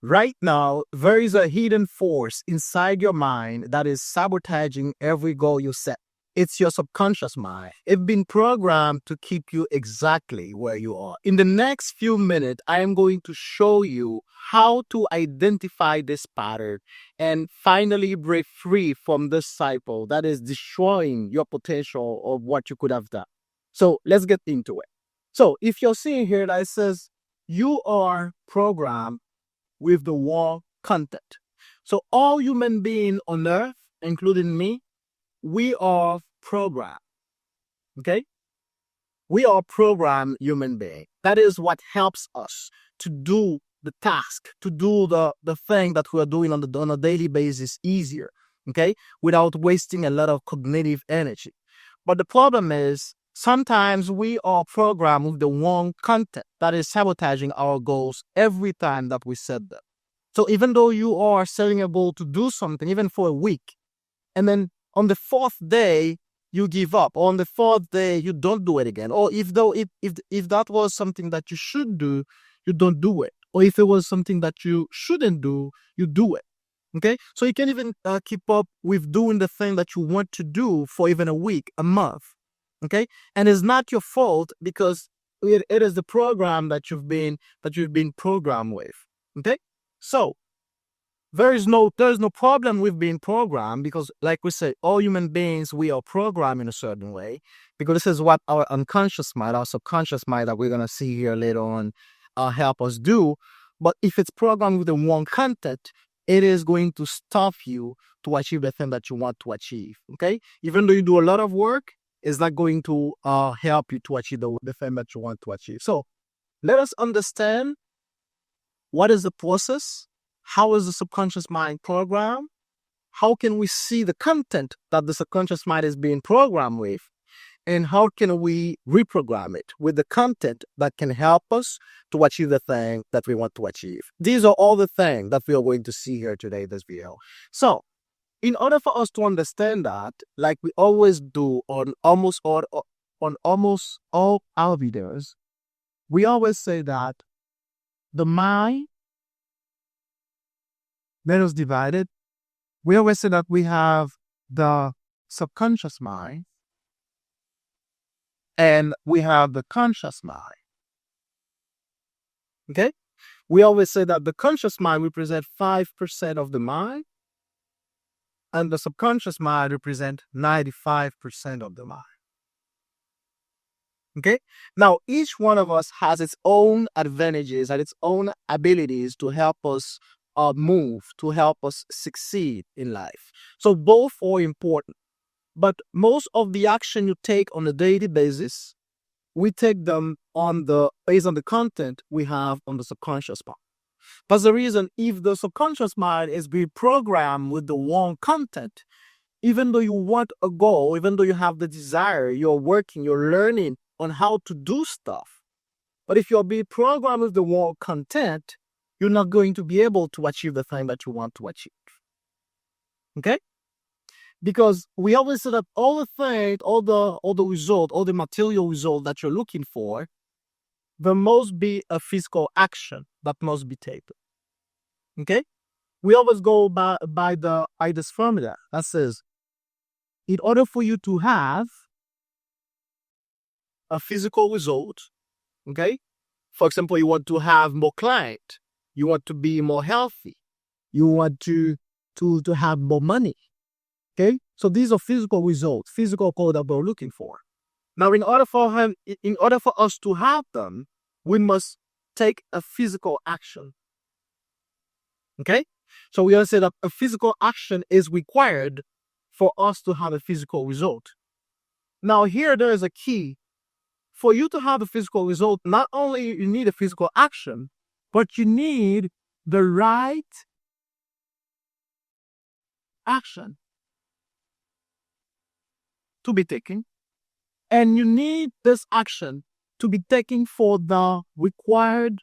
Right now, there is a hidden force inside your mind that is sabotaging every goal you set. It's your subconscious mind. It's been programmed to keep you exactly where you are. In the next few minutes, I am going to show you how to identify this pattern and finally break free from this cycle that is destroying your potential of what you could have done. So let's get into it. So if you're seeing here that it says you are programmed with the wrong content. So all human beings on earth, including me, we are programmed. Okay? We are programmed human beings. That is what helps us to do the task, to do the thing that we are doing on a daily basis easier. Okay? Without wasting a lot of cognitive energy. But the problem is sometimes we are programmed with the wrong content that is sabotaging our goals every time that we set them. So even though you are setting a goal to do something, even for a week, and then on the fourth day you give up, or on the fourth day you don't do it again, or if that was something that you should do, you don't do it, or if it was something that you shouldn't do, you do it. Okay, so you can't even keep up with doing the thing that you want to do for even a week, a month. Okay, and it's not your fault because it is the program that you've been programmed with. Okay. So there's no problem with being programmed because, like we say, all human beings, we are programmed in a certain way because this is what our unconscious mind, our subconscious mind that we're gonna see here later on, help us do. But if it's programmed with the wrong content, it is going to stop you to achieve the thing that you want to achieve. Okay, even though you do a lot of work, it's not going to help you to achieve the thing that you want to achieve. So let us understand. What is the process? How is the subconscious mind programmed? How can we see the content that the subconscious mind is being programmed with? And how can we reprogram it with the content that can help us to achieve the thing that we want to achieve? These are all the things that we are going to see here today in this video. So, in order for us to understand that, like we always do on almost all our videos, we always say that the mind, that is divided. We always say that we have the subconscious mind and we have the conscious mind. Okay? We always say that the conscious mind represents 5% of the mind and the subconscious mind represents 95% of the mind. Okay? Now, each one of us has its own advantages and its own abilities to help us move, to help us succeed in life. So both are important. But most of the action you take on a daily basis, we take them based on the content we have on the subconscious mind. That's the reason if the subconscious mind is being programmed with the wrong content, even though you want a goal, even though you have the desire, you're working, you're learning on how to do stuff. But if you're being programmed with the wrong content, you're not going to be able to achieve the thing that you want to achieve. Okay? Because we always say that all the things, all the result, all the material result that you're looking for, there must be a physical action that must be taken. Okay? We always go by this formula that says, in order for you to have a physical result, okay? For example, you want to have more client, you want to be more healthy, you want to have more money. Okay, so these are physical results, physical goals that we're looking for. Now, in order for us to have them, we must take a physical action. Okay, so we say that a physical action is required for us to have a physical result. Now, here there is a key. For you to have a physical result, not only you need a physical action, but you need the right action to be taken, and you need this action to be taken for the required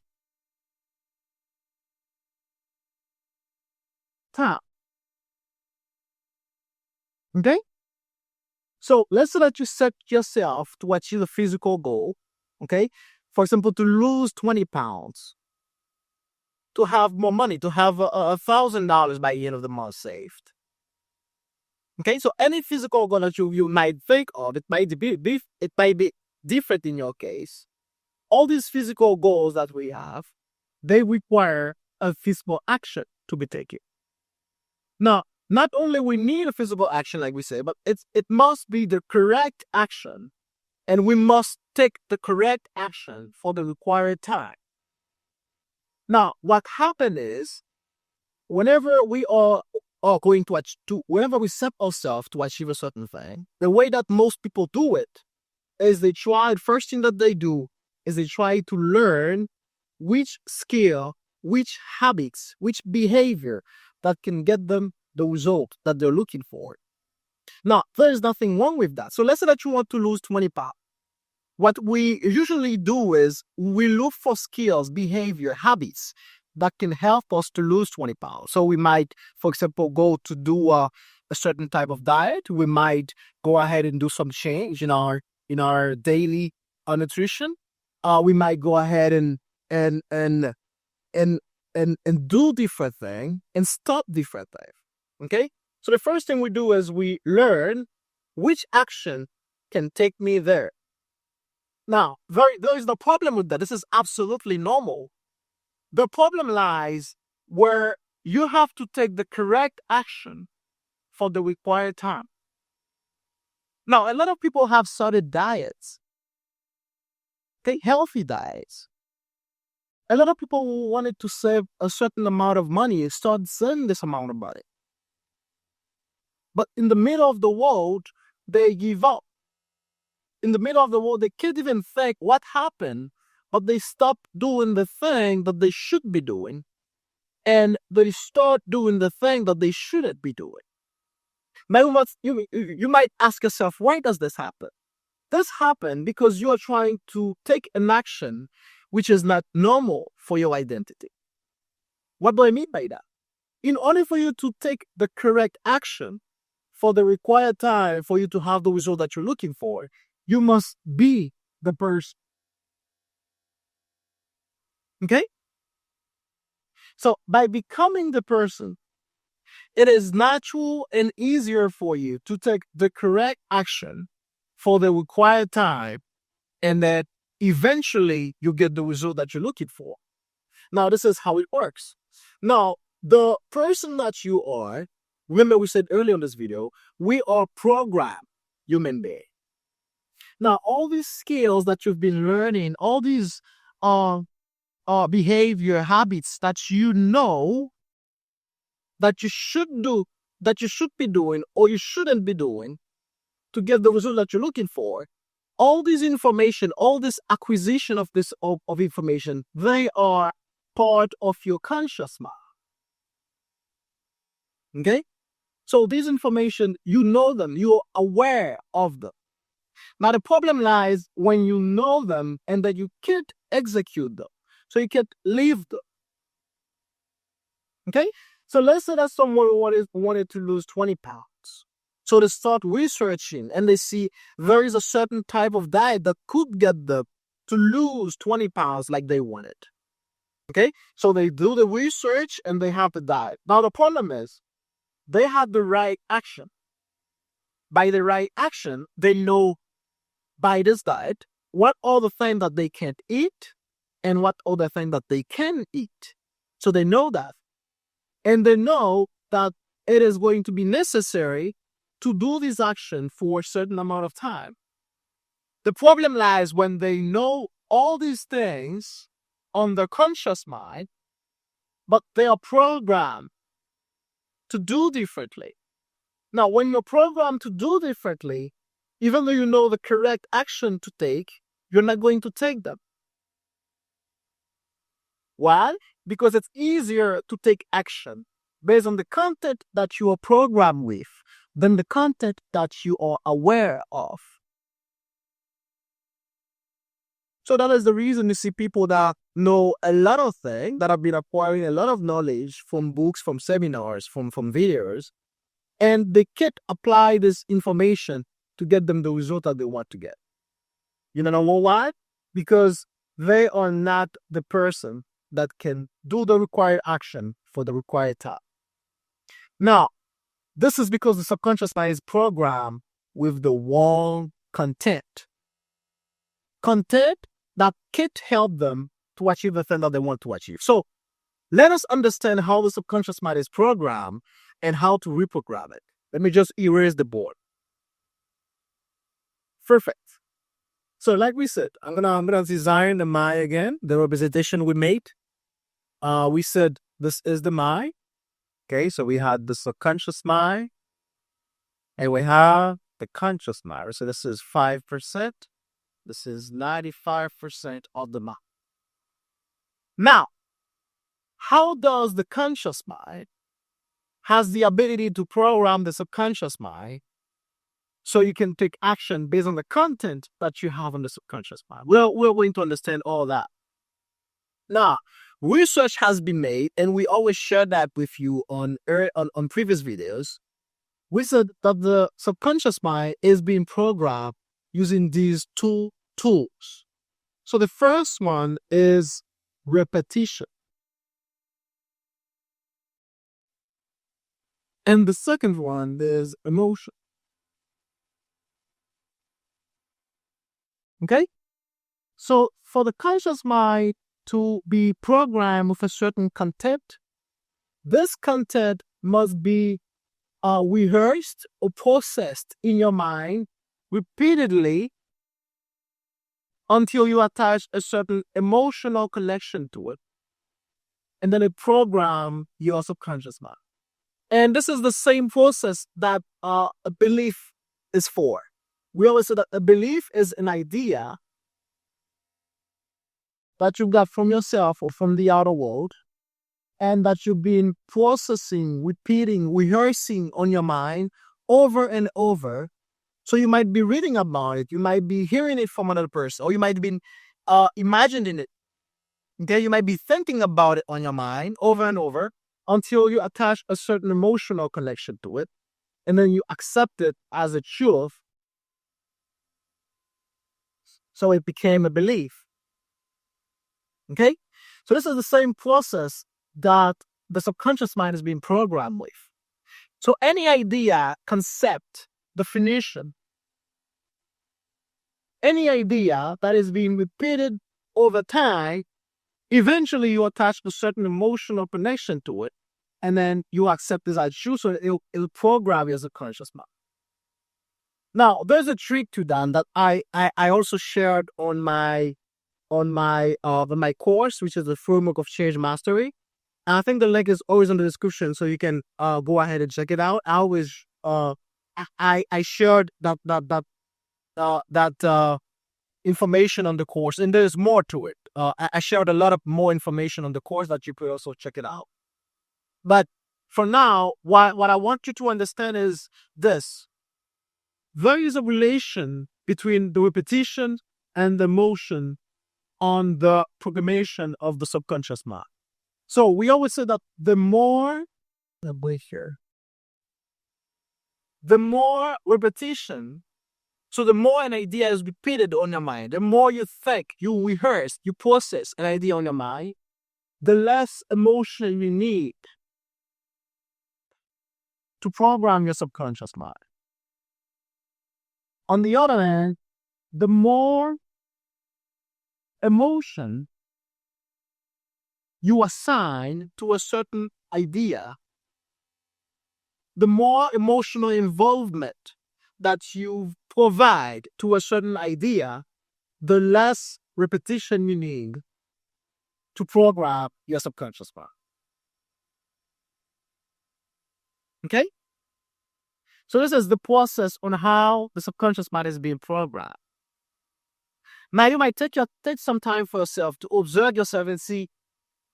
time. Okay? So let's say that you set yourself to achieve a physical goal, okay? For example, to lose 20 pounds. to have more money, to have $1,000 by the end of the month saved. Okay, so any physical goal that you might think of, it might be different in your case. All these physical goals that we have, they require a physical action to be taken. Now, not only we need a physical action, like we say, but it must be the correct action, and we must take the correct action for the required time. Now, what happens is, whenever we are going whenever we set ourselves to achieve a certain thing, the way that most people do it is first thing that they do is they try to learn which skill, which habits, which behavior that can get them the result that they're looking for. Now, there's nothing wrong with that. So let's say that you want to lose 20 pounds. What we usually do is we look for skills, behavior, habits that can help us to lose 20 pounds. So we might, for example, go to do a certain type of diet. We might go ahead and do some change in our daily nutrition. We might go ahead and do different things and stop different things. Okay? So the first thing we do is we learn which action can take me there. Now, there is no problem with that. This is absolutely normal. The problem lies where you have to take the correct action for the required time. Now, a lot of people have started diets. Take healthy diets. A lot of people who wanted to save a certain amount of money start saving this amount of money. But in the middle of the road, they give up. In the middle of the road, they can't even think what happened, but they stop doing the thing that they should be doing, and they start doing the thing that they shouldn't be doing. Now, you might ask yourself, why does this happen? This happens because you are trying to take an action which is not normal for your identity. What do I mean by that? In order for you to take the correct action for the required time for you to have the result that you're looking for, you must be the person. Okay? So by becoming the person, it is natural and easier for you to take the correct action for the required time, and that eventually you get the result that you're looking for. Now, this is how it works. Now, the person that you are, remember we said earlier in this video, we are programmed human beings. Now, all these skills that you've been learning, all these behavior habits that you know that you should do, that you should be doing or you shouldn't be doing to get the result that you're looking for, all this information, all this acquisition of information, they are part of your conscious mind. Okay? So this information, you know them, you're aware of them. Now, the problem lies when you know them and that you can't execute them. So you can't live them. Okay? So let's say that someone wanted to lose 20 pounds. So they start researching and they see there is a certain type of diet that could get them to lose 20 pounds like they wanted. Okay? So they do the research and they have the diet. Now, the problem is they had the right action. By the right action, they know by this diet what are the things that they can't eat and what are the things that they can eat. So they know that. And they know that it is going to be necessary to do this action for a certain amount of time. The problem lies when they know all these things on their conscious mind, but they are programmed to do differently. Now, when you're programmed to do differently, even though you know the correct action to take, you're not going to take them. Why? Because it's easier to take action based on the content that you are programmed with than the content that you are aware of. So that is the reason you see people that know a lot of things, that have been acquiring a lot of knowledge from books, from seminars, from videos, and they can't apply this information to get them the result that they want to get. You know why? Because they are not the person that can do the required action for the required task. Now, this is because the subconscious mind is programmed with the wrong content. Content that can't help them to achieve the thing that they want to achieve. So let us understand how the subconscious mind is programmed and how to reprogram it. Let me just erase the board. Perfect. So like we said, I'm gonna design the mind again, the representation we made. We said this is the mind. Okay, so we had the subconscious mind and we have the conscious mind. So this is 5%. This is 95% of the mind. Now, how does the conscious mind has the ability to program the subconscious mind so you can take action based on the content that you have on the subconscious mind? Well, we're going to understand all that. Now, research has been made, and we always share that with you on previous videos. We said that the subconscious mind is being programmed using these two tools. So the first one is repetition. And the second one is emotion. Okay? So for the conscious mind to be programmed with a certain content, this content must be rehearsed or processed in your mind repeatedly until you attach a certain emotional connection to it. And then it program your subconscious mind. And this is the same process that a belief is for. We always say that a belief is an idea that you got from yourself or from the outer world, and that you've been processing, repeating, rehearsing on your mind over and over. So you might be reading about it, you might be hearing it from another person, or you might be imagining it. Okay, you might be thinking about it on your mind over and over until you attach a certain emotional connection to it, and then you accept it as a truth. So it became a belief. Okay? So this is the same process that the subconscious mind is being programmed with. So any idea, concept, definition, any idea that is being repeated over time, eventually you attach a certain emotional connection to it, and then you accept this as true, so it'll program your subconscious mind. Now, there's a trick to that I also shared on my course, which is the framework of change mastery. And I think the link is always in the description, so you can go ahead and check it out. I always I shared that information on the course, and there's more to it. I shared a lot of more information on the course that you could also check it out. But for now, what I want you to understand is this: there is a relation between the repetition and the motion on the programmation of the subconscious mind. So we always say that the more repetition, so the more an idea is repeated on your mind, the more you think, you rehearse, you process an idea on your mind, the less emotion you need to program your subconscious mind. On the other hand, the more emotion you assign to a certain idea, the more emotional involvement that you provide to a certain idea, the less repetition you need to program your subconscious mind. Okay? So this is the process on how the subconscious mind is being programmed. Now you might take some time for yourself to observe yourself and see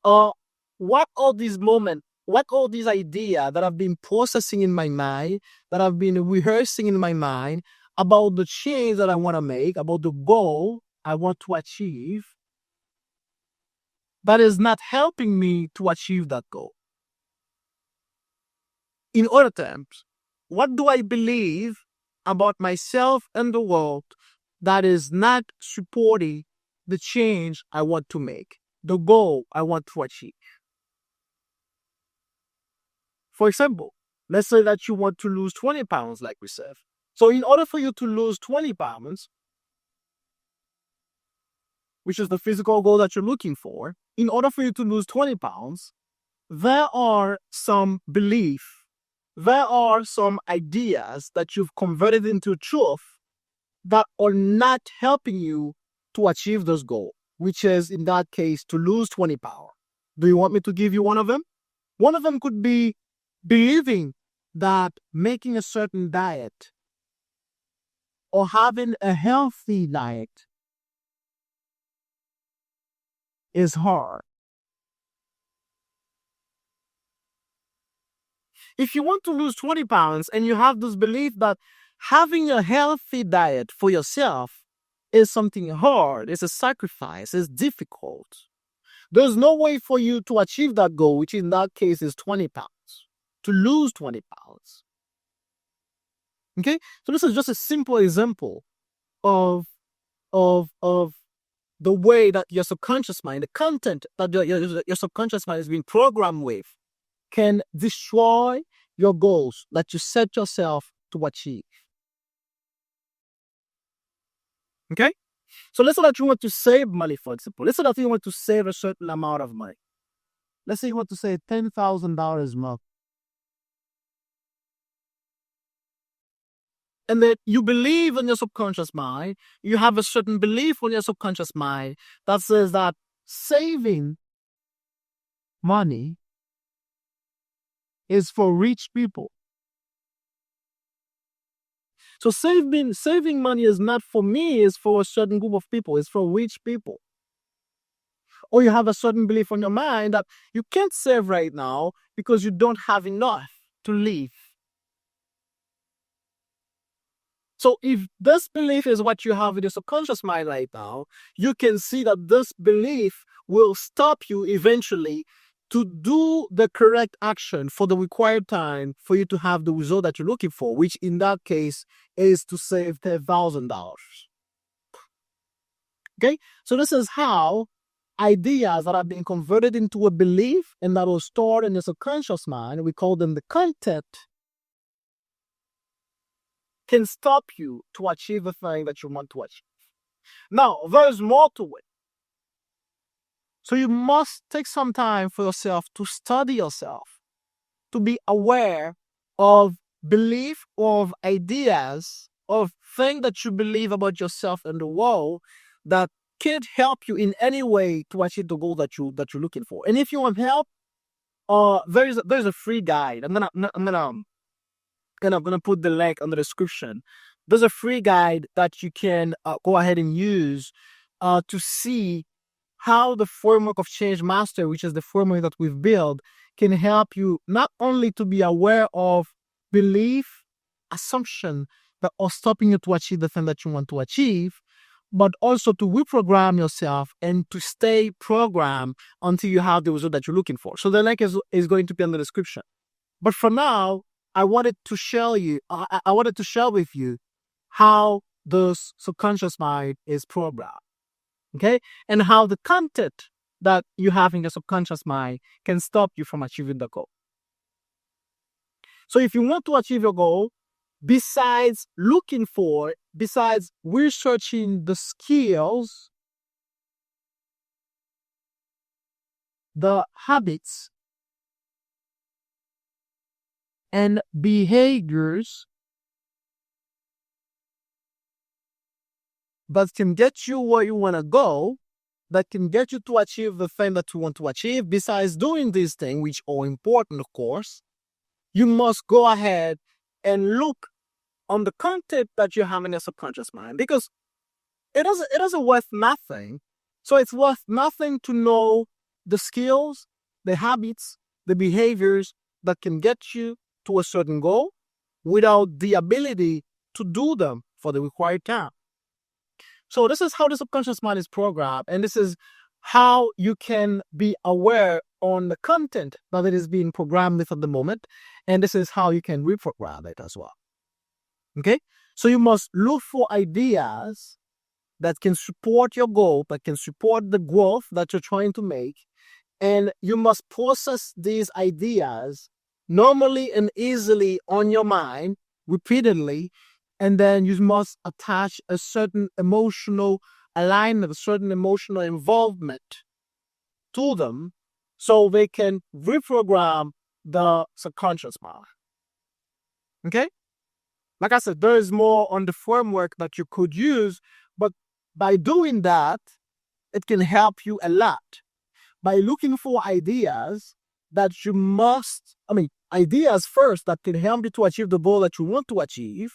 what all these moments, what all these ideas that I've been processing in my mind, that I've been rehearsing in my mind about the change that I want to make, about the goal I want to achieve, that is not helping me to achieve that goal. In other terms, what do I believe about myself and the world that is not supporting the change I want to make? the goal I want to achieve. For example, let's say that you want to lose 20 pounds, like we said. So, in order for you to lose 20 pounds, which is the physical goal that you're looking for, in order for you to lose 20 pounds, there are some beliefs, there are some ideas that you've converted into truth that are not helping you to achieve this goal, which is in that case to lose 20 pounds. Do you want me to give you one of them? One of them could be believing that making a certain diet or having a healthy diet is hard. If you want to lose 20 pounds and you have this belief that having a healthy diet for yourself is something hard, it's a sacrifice, it's difficult, there's no way for you to achieve that goal, which in that case is 20 pounds, to lose 20 pounds. Okay? So this is just a simple example of the way that your subconscious mind, the content that your subconscious mind is being programmed with, can destroy your goals that you set yourself to achieve. Okay? So let's say that you want to save money, for example. Let's say that you want to save a certain amount of money. Let's say you want to save $10,000 a month. And then you believe in your subconscious mind, you have a certain belief in your subconscious mind that says that saving money is for rich people. So saving money is not for me, it's for a certain group of people, it's for rich people. Or you have a certain belief in your mind that you can't save right now because you don't have enough to live. So if this belief is what you have in your subconscious mind right now, you can see that this belief will stop you eventually to do the correct action for the required time for you to have the result that you're looking for, which in that case is to save $10,000. Okay? So this is how ideas that are being converted into a belief and that are stored in your subconscious mind, we call them the content, can stop you to achieve the thing that you want to achieve. Now, there's more to it. So you must take some time for yourself to study yourself, to be aware of belief, of ideas, of things that you believe about yourself and the world that can't help you in any way to achieve the goal that you're looking for. And if you want help, there's a free guide. I'm gonna put the link on the description. There's a free guide that you can go ahead and use to see how the framework of Change Master, which is the framework that we've built, can help you not only to be aware of belief, assumption that are stopping you to achieve the thing that you want to achieve, but also to reprogram yourself and to stay programmed until you have the result that you're looking for. So the link is going to be in the description. But for now, I wanted to share with you how the subconscious mind is programmed. Okay? And how the content that you have in your subconscious mind can stop you from achieving the goal. So if you want to achieve your goal, besides researching the skills, the habits, and behaviors that can get you where you want to go, that can get you to achieve the thing that you want to achieve, besides doing these things, which are important, of course, you must go ahead and look on the content that you have in your subconscious mind, because it doesn't worth nothing. So it's worth nothing to know the skills, the habits, the behaviors that can get you to a certain goal without the ability to do them for the required time. So this is how the subconscious mind is programmed, and this is how you can be aware on the content that it is being programmed with at the moment, and this is how you can reprogram it as well. Okay? So you must look for ideas that can support your goal, that can support the growth that you're trying to make. And you must process these ideas normally and easily on your mind repeatedly. And then you must attach a certain emotional alignment, a certain emotional involvement to them so they can reprogram the subconscious mind. Okay? Like I said, there is more on the framework that you could use, but by doing that, it can help you a lot. By looking for ideas that you must, ideas first that can help you to achieve the goal that you want to achieve,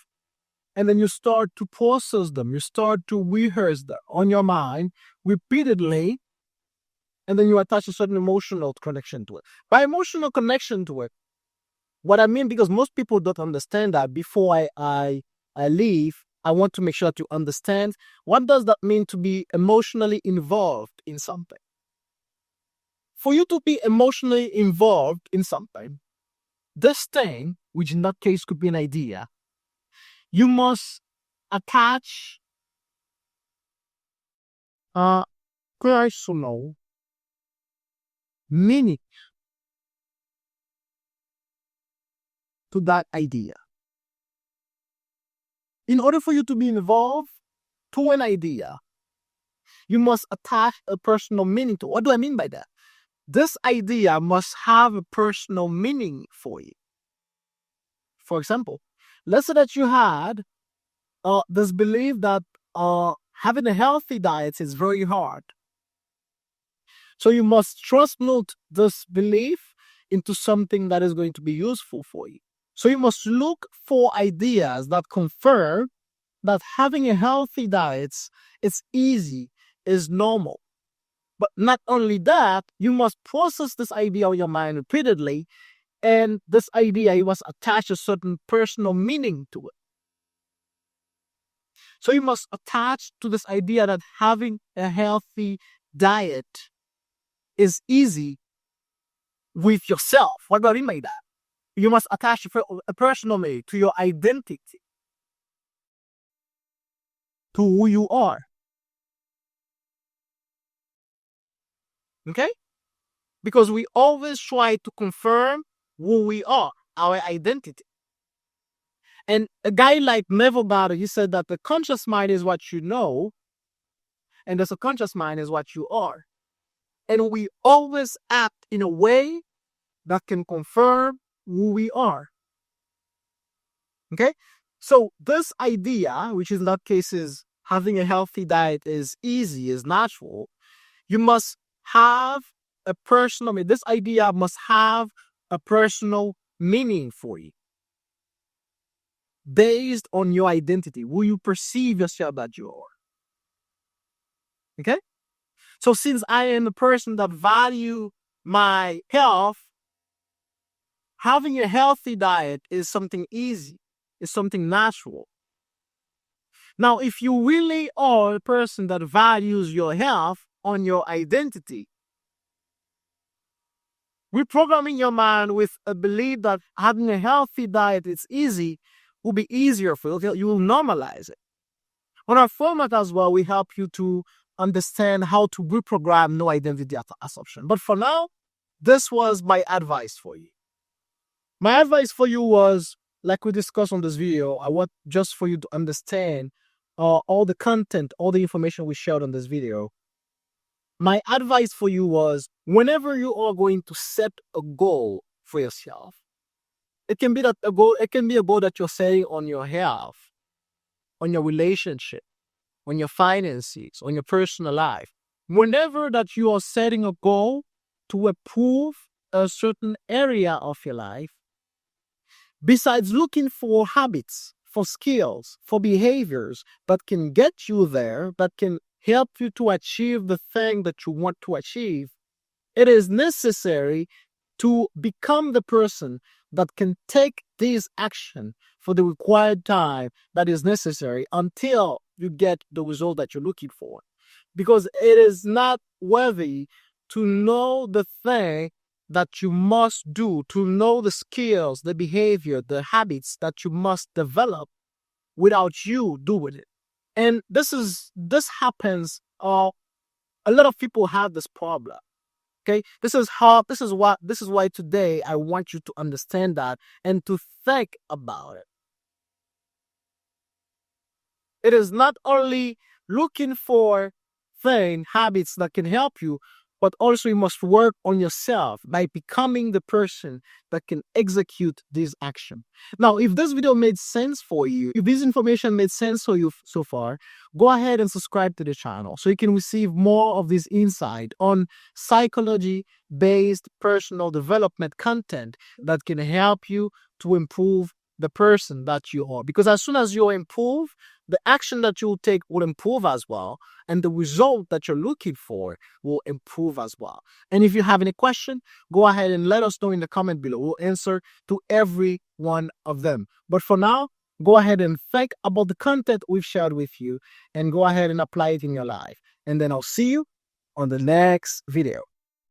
and then you start to process them, you start to rehearse them on your mind repeatedly, and then you attach a certain emotional connection to it. By emotional connection to it, what I mean, because most people don't understand that, before I leave, I want to make sure that you understand what does that mean to be emotionally involved in something. For you to be emotionally involved in something, this thing, which in that case could be an idea, you must attach personal meaning to that idea. In order for you to be involved to an idea, you must attach a personal meaning to it. What do I mean by that? This idea must have a personal meaning for you. For example, let's say that you had this belief that having a healthy diet is very hard. So you must transmute this belief into something that is going to be useful for you. So you must look for ideas that confirm that having a healthy diet is easy, is normal. But not only that, you must process this idea in your mind repeatedly, and this idea, you must attach a certain personal meaning to it. So you must attach to this idea that having a healthy diet is easy with yourself. What do I mean by that? You must attach a personal meaning to your identity, to who you are. Okay? Because we always try to confirm who we are, our identity. And a guy like Neville Goddard, he said that the conscious mind is what you know, and the subconscious mind is what you are. And we always act in a way that can confirm who we are. Okay? So this idea, which in that case is having a healthy diet is easy, is natural, you must have a personal, this idea must have a personal meaning for you, based on your identity, who you perceive yourself that you are. Okay? So since I am a person that value my health, having a healthy diet is something easy, is something natural. Now, if you really are a person that values your health on your identity, reprogramming your mind with a belief that having a healthy diet is easy will be easier for you. Okay? You will normalize it. On our format as well, we help you to understand how to reprogram no identity assumption. But for now, this was my advice for you. My advice for you was, like we discussed on this video, I want just for you to understand all the content, all the information we shared on this video. My advice for you was, whenever you are going to set a goal for yourself, it can be that a goal, it can be a goal that you're setting on your health, on your relationship, on your finances, on your personal life. Whenever that you are setting a goal to improve a certain area of your life, besides looking for habits, for skills, for behaviors that can get you there, that can help you to achieve the thing that you want to achieve, it is necessary to become the person that can take this action for the required time that is necessary until you get the result that you're looking for. Because it is not worthy to know the thing that you must do, to know the skills, the behavior, the habits that you must develop without you doing it. And this happens. A lot of people have this problem. Okay, this is why today I want you to understand that and to think about it. It is not only looking for habits that can help you, but also you must work on yourself by becoming the person that can execute this action. Now, if this video made sense for you, if this information made sense for you so far, go ahead and subscribe to the channel so you can receive more of this insight on psychology based personal development content that can help you to improve the person that you are. Because as soon as you improve, the action that you will take will improve as well, and the result that you're looking for will improve as well. And if you have any question, go ahead and let us know in the comment below. We'll answer to every one of them. But for now, go ahead and think about the content we've shared with you and go ahead and apply it in your life. And then I'll see you on the next video.